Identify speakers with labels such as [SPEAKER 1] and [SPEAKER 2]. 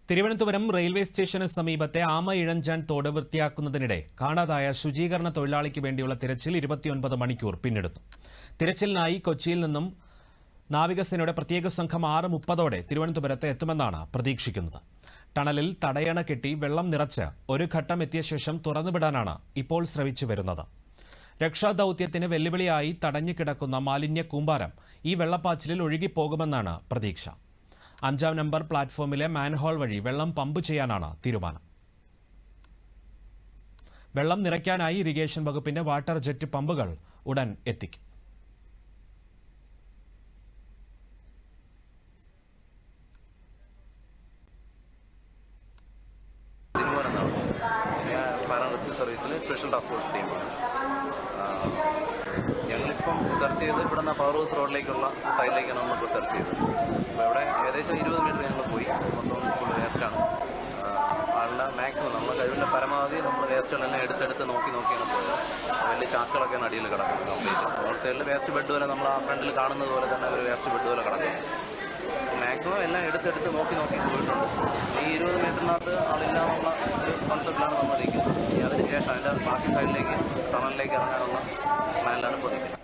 [SPEAKER 1] Thiruvananthapuram railway സ്റ്റേഷന് സമീപത്തെ ആമയിഴഞ്ചാൻ തോട് വൃത്തിയാക്കുന്നതിനിടെ കാണാതായ ശുചീകരണ തൊഴിലാളിക്ക് വേണ്ടിയുള്ള തിരച്ചിൽ 29 മണിക്കൂർ പിന്നിടുന്നു. തിരച്ചിലിനായി കൊച്ചിയിൽ നിന്നും നാവികസേനയുടെ പ്രത്യേക സംഘം 6:30 തിരുവനന്തപുരത്ത് എത്തുമെന്നാണ് പ്രതീക്ഷിക്കുന്നത്. ടണലിൽ തടയണ കെട്ടി വെള്ളം നിറച്ച് ഒരു ഘട്ടം എത്തിയ ശേഷം തുറന്നുവിടാനാണ് ഇപ്പോൾ ശ്രമിച്ചു വരുന്നത്. രക്ഷാദൌത്യത്തിന് വെല്ലുവിളിയായി തടഞ്ഞു കിടക്കുന്ന മാലിന്യ കൂമ്പാരം ഈ വെള്ളപ്പാച്ചിലിൽ ഒഴുകിപ്പോകുമെന്നാണ് പ്രതീക്ഷ. 5-ാം നമ്പർ പ്ലാറ്റ്ഫോമിലെ മാൻഹോൾ വഴി വെള്ളം പമ്പ് ചെയ്യാനാണ് തീരുമാനം. വെള്ളം നിറയ്ക്കാനായി ഇറിഗേഷൻ വകുപ്പിന്റെ വാട്ടർ ജെറ്റ് പമ്പുകൾ ഉടൻ എത്തിക്കും.
[SPEAKER 2] സർവീസിൽ സ്പെഷ്യൽ ടാസ്ക് ഫോഴ്സ് ടീമാണ്. ഞങ്ങളിപ്പം സെർച്ച് ചെയ്ത് ഇവിടെ നിന്ന് പവർ ഹൗസ് റോഡിലേക്കുള്ള സൈഡിലേക്കാണ് നമ്മളിപ്പോൾ സെർച്ച് ചെയ്തത്. അപ്പോൾ ഇവിടെ ഏകദേശം 20 മീറ്റർ ഞങ്ങൾ പോയി. മൊത്തം ഫുൾ വേസ്റ്റാണ്. ആളുടെ മാക്സിമം നമ്മുടെ കഴിവിൻ്റെ പരമാവധി നമ്മൾ വേസ്റ്റുകളെല്ലാം എടുത്തെടുത്ത് നോക്കിയാണ് പോയത്. വലിയ ചാക്കുകളൊക്കെയാണ് അടിയിൽ കിടക്കുന്നത്. കംപ്ലീറ്റ് റോഡ് സൈഡിൽ വേസ്റ്റ് ബെഡ് പോലെ നമ്മൾ ആ ഫ്രണ്ടിൽ കാണുന്നത് പോലെ തന്നെ ഒരു വേസ്റ്റ് ബെഡ് പോലെ കിടക്കും. മാക്സിമം എല്ലാം എടുത്തെടുത്ത് നോക്കി പോയിട്ടുണ്ട്. ഈ 20 മീറ്ററിനകത്ത് ആളില്ലാന്നുള്ള ഒരു കോൺസെപ്റ്റിലാണ് നമ്മൾ ഇരിക്കുന്നത്. അതിന് ശേഷം അതിൻ്റെ ബാക്കി സൈഡിലേക്ക് ടണലിലേക്ക് ഇറങ്ങാനുള്ള പ്ലാനിലാണ് ഇപ്പോൾ നിൽക്കുന്നത്.